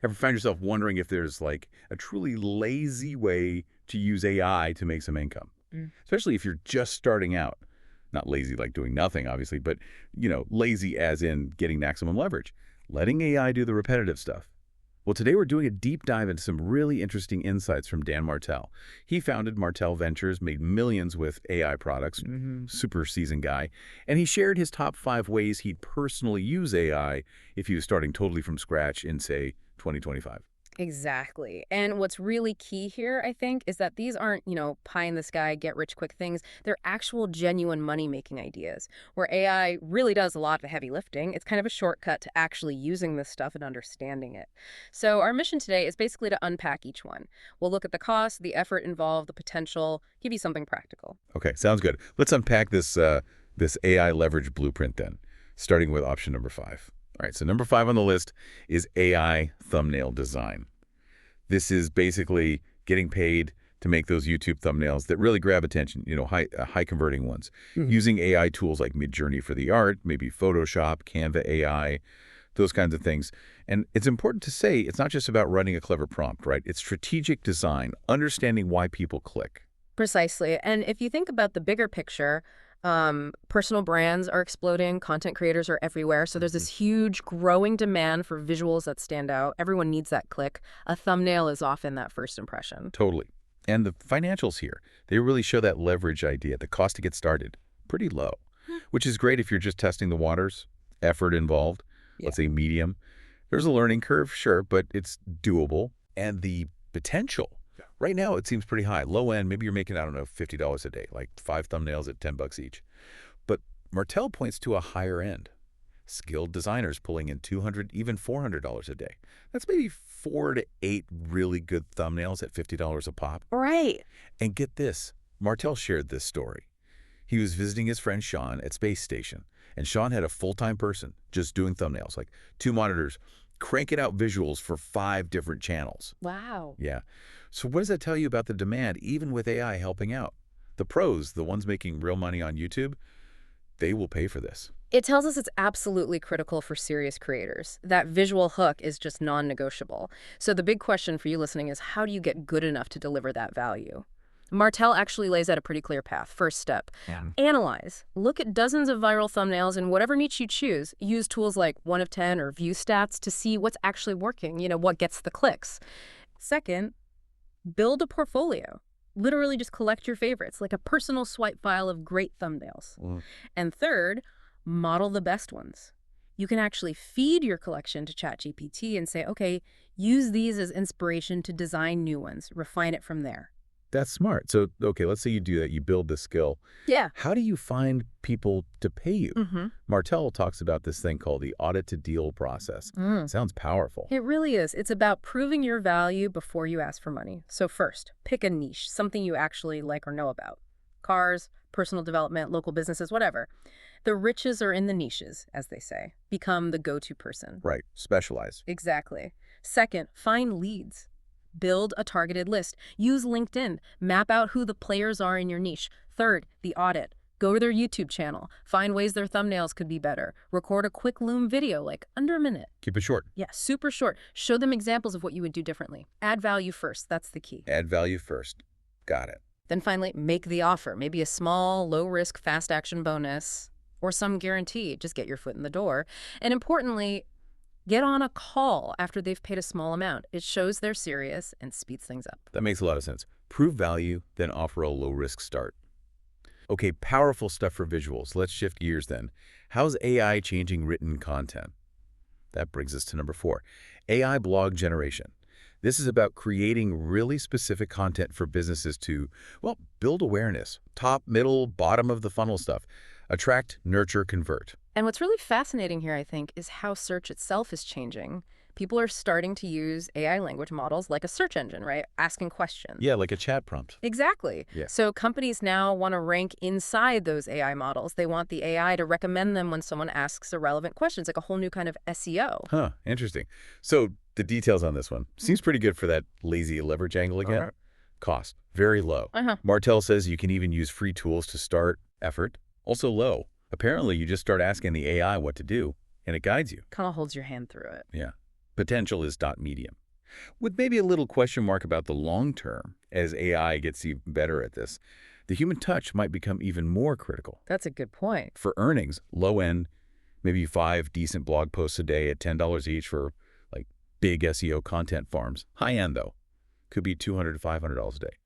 Ever find yourself wondering if there's like a truly lazy way to use AI to make some income? Especially if you're just starting out. Not lazy like doing nothing, obviously, but, lazy as in getting maximum leverage. Letting AI do the repetitive stuff. Well, today we're doing a deep dive into some really interesting insights from Dan Martell. He founded Martell Ventures, made millions with AI products, super seasoned guy, and he shared his top 5 ways he'd personally use AI if he was starting totally from scratch in, say, 2025. Exactly. And what's really key here, I think, is that these aren't, pie in the sky, get rich quick things. They're actual genuine money-making ideas where AI really does a lot of the heavy lifting. It's kind of a shortcut to actually using this stuff and understanding it. So our mission today is basically to unpack each one. We'll look at the cost, the effort involved, the potential, give you something practical. Okay, sounds good. Let's unpack this AI leverage blueprint then, starting with option number 5. All right, so number 5 on the list is AI thumbnail design. This is basically getting paid to make those YouTube thumbnails that really grab attention, high converting ones. Using AI tools like Midjourney for the art, maybe Photoshop, Canva AI, those kinds of things. And it's important to say it's not just about writing a clever prompt, right? It's strategic design, understanding why people click. Precisely. And if you think about the bigger picture, personal brands are exploding, content creators are everywhere, so there's this huge growing demand for visuals that stand out. Everyone needs that click. A thumbnail is often that first impression. Totally. And the financials here, they really show that leverage idea. The cost to get started, pretty low, which is great if you're just testing the waters. Effort involved, let's say medium. There's a learning curve, sure, but it's doable. And the potential, right now it seems pretty high. Low end, maybe you're making, I don't know, $50 a day, like 5 thumbnails at $10 each. But Martell points to a higher end. Skilled designers pulling in $200, even $400 a day. That's maybe 4 to 8 really good thumbnails at $50 a pop. Right. And get this, Martell shared this story. He was visiting his friend Sean at Space Station, and Sean had a full-time person just doing thumbnails, like 2 monitors, cranking out visuals for 5 different channels. Wow. Yeah. So what does that tell you about the demand, even with AI helping out? The pros, the ones making real money on YouTube, they will pay for this. It tells us it's absolutely critical for serious creators. That visual hook is just non-negotiable. So the big question for you listening is, how do you get good enough to deliver that value? Martell actually lays out a pretty clear path. First step, analyze. Look at dozens of viral thumbnails in whatever niche you choose. Use tools like 1 of 10 or View Stats to see what's actually working, what gets the clicks. Second, build a portfolio. Literally just collect your favorites, like a personal swipe file of great thumbnails. And third, model the best ones. You can actually feed your collection to ChatGPT and say, okay, use these as inspiration to design new ones. Refine it from there. That's smart. So, okay, let's say you do that. You build the skill. Yeah. How do you find people to pay you? Martell talks about this thing called the audit-to-deal process. Sounds powerful. It really is. It's about proving your value before you ask for money. So first, pick a niche, something you actually like or know about. Cars, personal development, local businesses, whatever. The riches are in the niches, as they say. Become the go-to person. Right. Specialize. Exactly. Second, find leads. Build a targeted list. Use LinkedIn. Map out who the players are in your niche. Third, the audit. Go to their YouTube channel. Find ways their thumbnails could be better. Record a quick Loom video, like under a minute. Keep it short. Yeah, super short. Show them examples of what you would do differently. Add value first. That's the key. Add value first. Got it. Then finally, make the offer. Maybe a small, low-risk, fast-action bonus or some guarantee. Just get your foot in the door. And importantly, get on a call after they've paid a small amount. It shows they're serious and speeds things up. That makes a lot of sense. Prove value, then offer a low-risk start. Okay, powerful stuff for visuals. Let's shift gears then. How's AI changing written content? That brings us to number 4, AI blog generation. This is about creating really specific content for businesses to, well, build awareness. Top, middle, bottom of the funnel stuff. Attract, nurture, convert. And what's really fascinating here, I think, is how search itself is changing. People are starting to use AI language models like a search engine, right? Asking questions. Yeah, like a chat prompt. Exactly. Yeah. So companies now want to rank inside those AI models. They want the AI to recommend them when someone asks irrelevant questions, like a whole new kind of SEO. Huh, interesting. So the details on this one. Seems pretty good for that lazy leverage angle again. Cost, very low. Martell says you can even use free tools to start. Effort, also low. Apparently, you just start asking the AI what to do, and it guides you. Kind of holds your hand through it. Yeah. Potential is dot medium. With maybe a little question mark about the long term, as AI gets even better at this, the human touch might become even more critical. That's a good point. For earnings, low end, maybe 5 decent blog posts a day at $10 each for like big SEO content farms. High end though, could be $200 to $500 a day.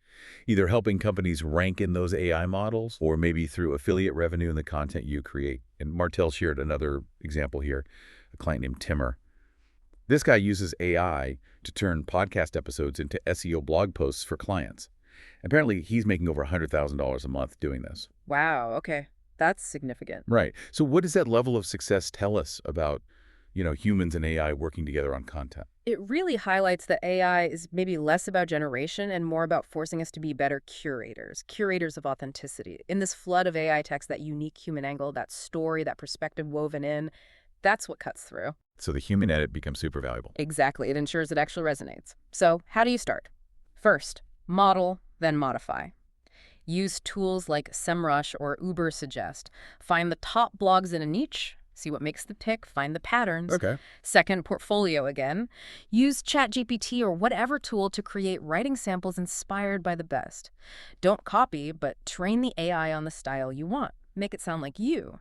Either helping companies rank in those AI models or maybe through affiliate revenue in the content you create. And Martel shared another example here, a client named Timmer. This guy uses AI to turn podcast episodes into SEO blog posts for clients. Apparently, he's making over $100,000 a month doing this. Wow, okay. That's significant. Right. So what does that level of success tell us about, humans and AI working together on content? It really highlights that AI is maybe less about generation and more about forcing us to be better curators of authenticity. In this flood of AI text, that unique human angle, that story, that perspective woven in, that's what cuts through. So the human edit becomes super valuable. Exactly. It ensures it actually resonates. So how do you start? First, model, then modify. Use tools like SEMrush or Ubersuggest. Find the top blogs in a niche, see what makes the tick, find the patterns. Okay. Second, portfolio again. Use ChatGPT or whatever tool to create writing samples inspired by the best. Don't copy, but train the AI on the style you want. Make it sound like you.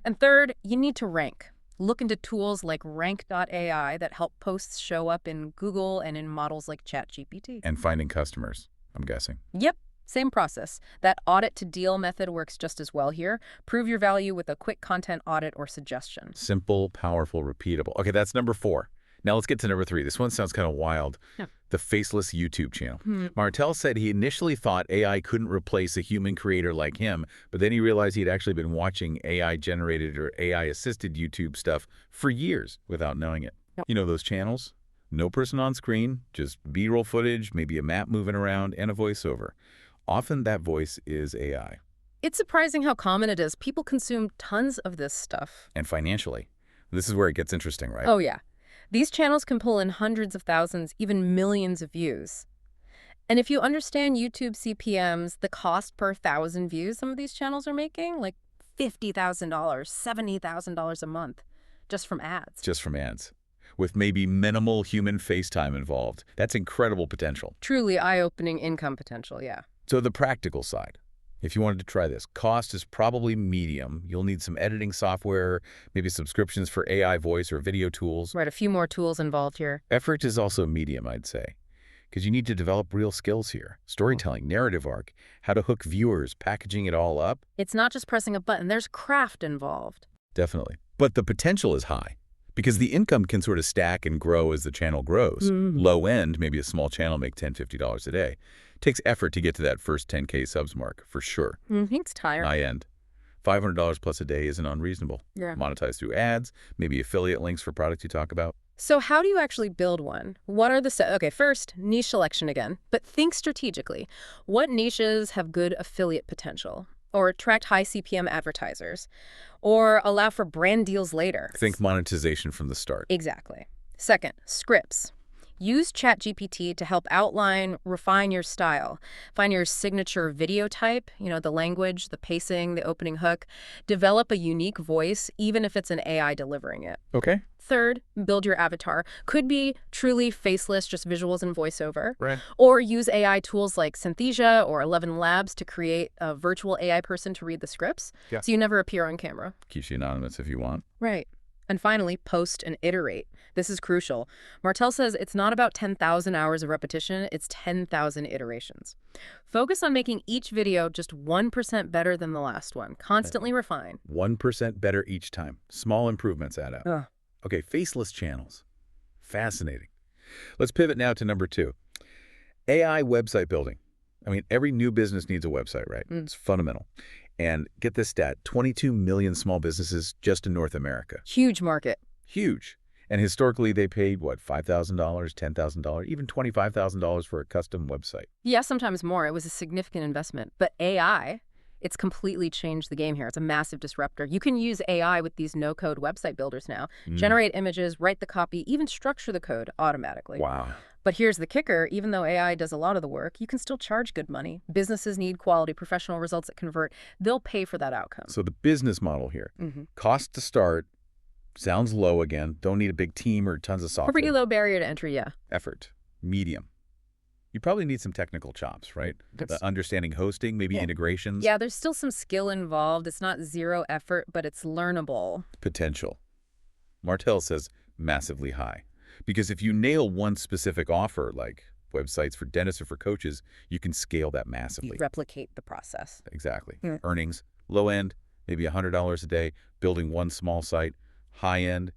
And third, you need to rank. Look into tools like rank.ai that help posts show up in Google and in models like ChatGPT. And finding customers, I'm guessing. Yep, same process. That audit-to-deal method works just as well here. Prove your value with a quick content audit or suggestion. Simple, powerful, repeatable. Okay, that's number 4. Now let's get to number 3. This one sounds kind of wild. Yeah. The Faceless YouTube channel. Martel said he initially thought AI couldn't replace a human creator like him, but then he realized he'd actually been watching AI-generated or AI-assisted YouTube stuff for years without knowing it. Yep. You know those channels? No person on screen, just B-roll footage, maybe a map moving around, and a voiceover. Often that voice is AI. It's surprising how common it is. People consume tons of this stuff. And financially. This is where it gets interesting, right? Oh, yeah. These channels can pull in hundreds of thousands, even millions of views. And if you understand YouTube CPMs, the cost per 1,000 views some of these channels are making, like $50,000, $70,000 a month, just from ads. Just from ads. With maybe minimal human face time involved. That's incredible potential. Truly eye-opening income potential, yeah. So the practical side. If you wanted to try this, cost is probably medium. You'll need some editing software, maybe subscriptions for AI voice or video tools. Right, a few more tools involved here. Effort is also medium, I'd say, because you need to develop real skills here. Storytelling, narrative arc, how to hook viewers, packaging it all up. It's not just pressing a button. There's craft involved. Definitely. But the potential is high, because the income can sort of stack and grow as the channel grows. Low end, maybe a small channel make $10, $50 a day. Takes effort to get to that first 10K subs mark, for sure. It's tired. High end. $500 plus a day isn't unreasonable. Yeah. Monetize through ads, maybe affiliate links for products you talk about. So how do you actually build one? What are the Okay, first, niche selection again. But think strategically. What niches have good affiliate potential? Or attract high CPM advertisers? Or allow for brand deals later? Think monetization from the start. Exactly. Second, scripts. Use ChatGPT to help outline, refine your style. Find your signature video type, the language, the pacing, the opening hook. Develop a unique voice, even if it's an AI delivering it. Okay. Third, build your avatar. Could be truly faceless, just visuals and voiceover. Right. Or use AI tools like Synthesia or 11 Labs to create a virtual AI person to read the scripts. Yeah. So you never appear on camera. Keeps you anonymous if you want. Right. And finally, post and iterate. This is crucial. Martel says it's not about 10,000 hours of repetition, it's 10,000 iterations. Focus on making each video just 1% better than the last one. Constantly refine. 1% better each time. Small improvements add up. Okay, faceless channels. Fascinating. Let's pivot now to number 2. AI website building. I mean, every new business needs a website, right? It's fundamental. And get this stat, 22 million small businesses just in North America. Huge market. Huge. And historically, they paid, what, $5,000, $10,000, even $25,000 for a custom website. Yeah, sometimes more. It was a significant investment. But AI, it's completely changed the game here. It's a massive disruptor. You can use AI with these no-code website builders now. Generate images, write the copy, even structure the code automatically. Wow. But here's the kicker. Even though AI does a lot of the work, you can still charge good money. Businesses need quality, professional results that convert. They'll pay for that outcome. So the business model here, cost to start, Sounds low again. Don't need a big team or tons of Pretty software. low barrier to entry, yeah. Effort. Medium. You probably need some technical chops, right? Understanding hosting, maybe integrations. Yeah, there's still some skill involved. It's not zero effort, but it's learnable. Potential. Martell says massively high. Because if you nail one specific offer, like websites for dentists or for coaches, you can scale that massively. Replicate the process. Exactly. Yeah. Earnings, low end, maybe $100 a day, building one small site. High end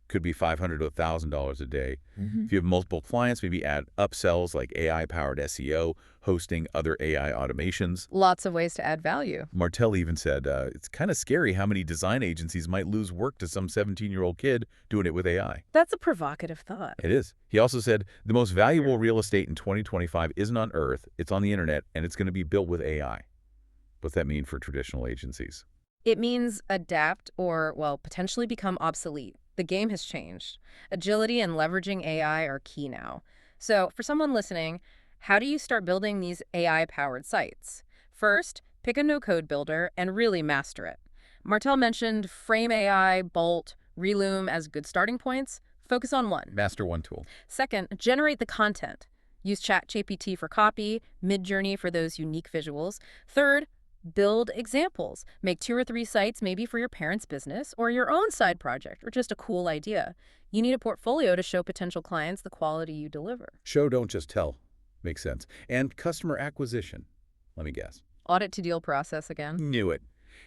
could be $500 to $1,000 a day. If you have multiple clients, maybe add upsells like AI-powered SEO, hosting, other AI automations. Lots of ways to add value. Martell even said, it's kind of scary how many design agencies might lose work to some 17-year-old kid doing it with AI. That's a provocative thought. It is. He also said, the most valuable real estate in 2025 isn't on Earth, it's on the internet, and it's going to be built with AI. What's that mean for traditional agencies? It means adapt or, well, potentially become obsolete. The game has changed. Agility and leveraging AI are key now. So for someone listening, how do you start building these AI-powered sites? First, pick a no-code builder and really master it. Martell mentioned Frame AI, Bolt, Reloom as good starting points. Focus on one. Master one tool. Second, generate the content. Use ChatGPT for copy, Midjourney for those unique visuals. Third, build examples. Make 2 or 3 sites maybe for your parents' business or your own side project or just a cool idea. You need a portfolio to show potential clients the quality you deliver. Show, don't just tell. Makes sense. And customer acquisition. Let me guess. Audit-to-deal process again. Knew it.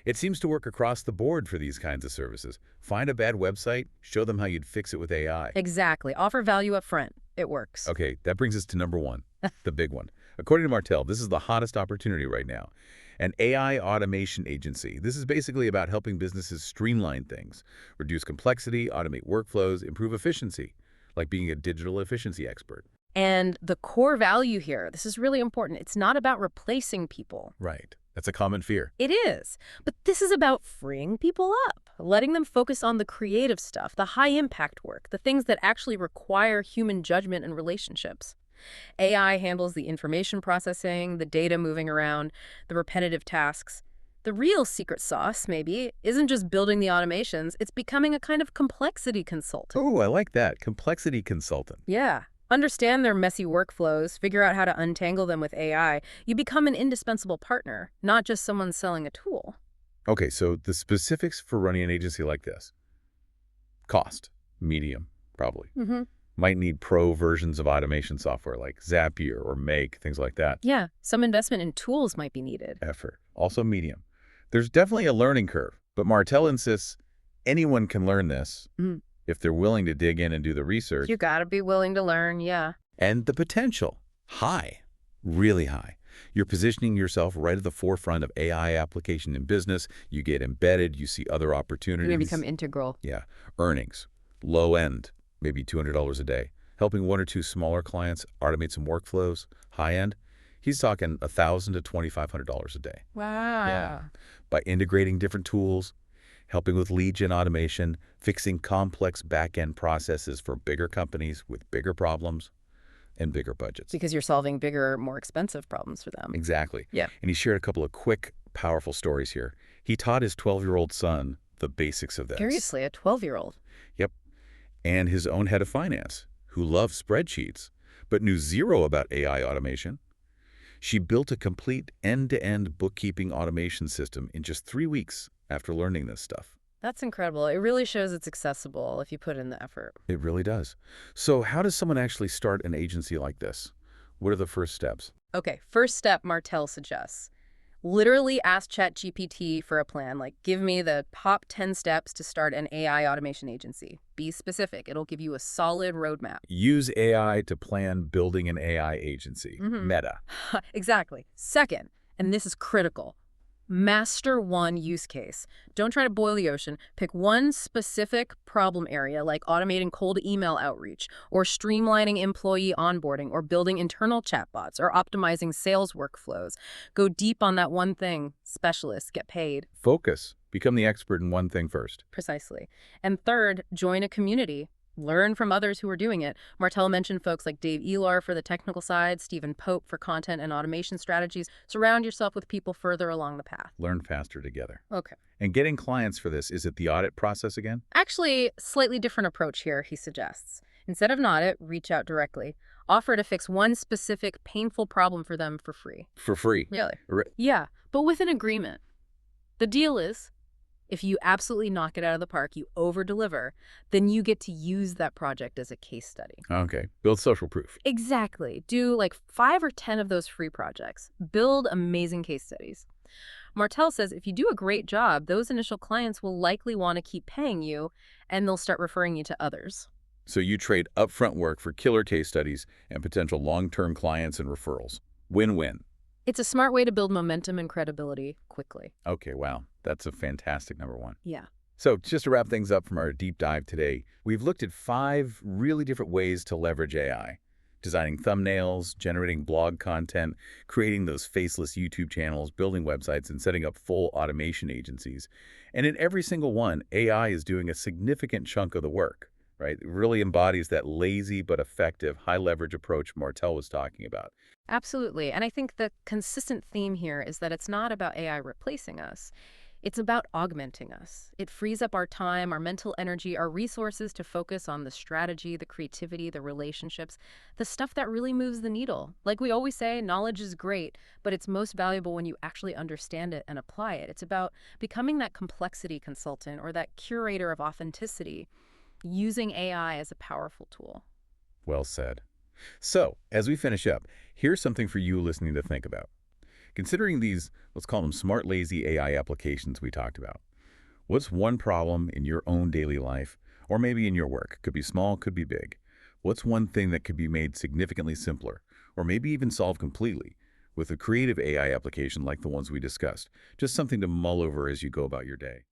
It seems to work across the board for these kinds of services. Find a bad website, show them how you'd fix it with AI. Exactly. Offer value up front. It works. Okay, that brings us to number 1, the big one. According to Martell, this is the hottest opportunity right now. An AI automation agency. This is basically about helping businesses streamline things, reduce complexity, automate workflows, improve efficiency, like being a digital efficiency expert. And the core value here, this is really important. It's not about replacing people. Right. That's a common fear. It is. But this is about freeing people up, letting them focus on the creative stuff, the high-impact work, the things that actually require human judgment and relationships. AI handles the information processing, the data moving around, the repetitive tasks. The real secret sauce, maybe, isn't just building the automations, it's becoming a kind of complexity consultant. Oh, I like that. Complexity consultant. Yeah. Understand their messy workflows, figure out how to untangle them with AI. You become an indispensable partner, not just someone selling a tool. Okay, so the specifics for running an agency like this. Cost. Medium, probably. Might need pro versions of automation software like Zapier or Make, things like that. Yeah, some investment in tools might be needed. Effort. Also medium. There's definitely a learning curve, but Martell insists anyone can learn this if they're willing to dig in and do the research. You gotta be willing to learn, yeah. And the potential. High. Really high. You're positioning yourself right at the forefront of AI application in business. You get embedded. You see other opportunities. You're gonna become integral. Yeah. Earnings. Low end. Maybe $200 a day. Helping 1 or 2 smaller clients automate some workflows. High end. He's talking $1,000 to $2,500 a day. Wow. Yeah. By integrating different tools, helping with lead gen automation, fixing complex back-end processes for bigger companies with bigger problems and bigger budgets. Because you're solving bigger, more expensive problems for them. Exactly. Yeah. And he shared a couple of quick, powerful stories here. He taught his 12-year-old son the basics of this. Seriously, a 12-year-old. Yep. And his own head of finance, who loved spreadsheets, but knew zero about AI automation. She built a complete end-to-end bookkeeping automation system in just 3 weeks after learning this stuff. That's incredible. It really shows it's accessible if you put in the effort. It really does. So how does someone actually start an agency like this? What are the first steps? Okay, first step Martell suggests. Literally ask ChatGPT for a plan, like give me the top 10 steps to start an AI automation agency. Be specific. It'll give you a solid roadmap. Use AI to plan building an AI agency. Meta. Exactly. Second, and this is critical, master one use case. Don't try to boil the ocean. Pick one specific problem area like automating cold email outreach or streamlining employee onboarding or building internal chatbots or optimizing sales workflows. Go deep on that one thing. Specialists get paid. Focus. Become the expert in one thing first. Precisely. And third, join a community. Learn from others who are doing it. Martell mentioned folks like Dave Elar for the technical side, Stephen Pope for content and automation strategies. Surround yourself with people further along the path. Learn faster together. Okay. And getting clients for this, is it the audit process again? Actually, slightly different approach here, he suggests. Instead of an audit, reach out directly. Offer to fix one specific painful problem for them for free. For free? Really? Re- Yeah, but with an agreement. The deal is, if you absolutely knock it out of the park, you over-deliver, then you get to use that project as a case study. Okay. Build social proof. Exactly. Do like 5 or 10 of those free projects. Build amazing case studies. Martell says if you do a great job, those initial clients will likely want to keep paying you, and they'll start referring you to others. So you trade upfront work for killer case studies and potential long-term clients and referrals. Win-win. It's a smart way to build momentum and credibility quickly. Okay, wow. That's a fantastic number one. Yeah. So just to wrap things up from our deep dive today, we've looked at 5 really different ways to leverage AI. Designing thumbnails, generating blog content, creating those faceless YouTube channels, building websites, and setting up full automation agencies. And in every single one, AI is doing a significant chunk of the work, right? It really embodies that lazy but effective high-leverage approach Martell was talking about. Absolutely. And I think the consistent theme here is that it's not about AI replacing us. It's about augmenting us. It frees up our time, our mental energy, our resources to focus on the strategy, the creativity, the relationships, the stuff that really moves the needle. Like we always say, knowledge is great, but it's most valuable when you actually understand it and apply it. It's about becoming that complexity consultant or that curator of authenticity, using AI as a powerful tool. Well said. So, as we finish up, here's something for you listening to think about. Considering these, let's call them smart, lazy AI applications we talked about, what's one problem in your own daily life, or maybe in your work? Could be small, could be big. What's one thing that could be made significantly simpler, or maybe even solved completely, with a creative AI application like the ones we discussed? Just something to mull over as you go about your day.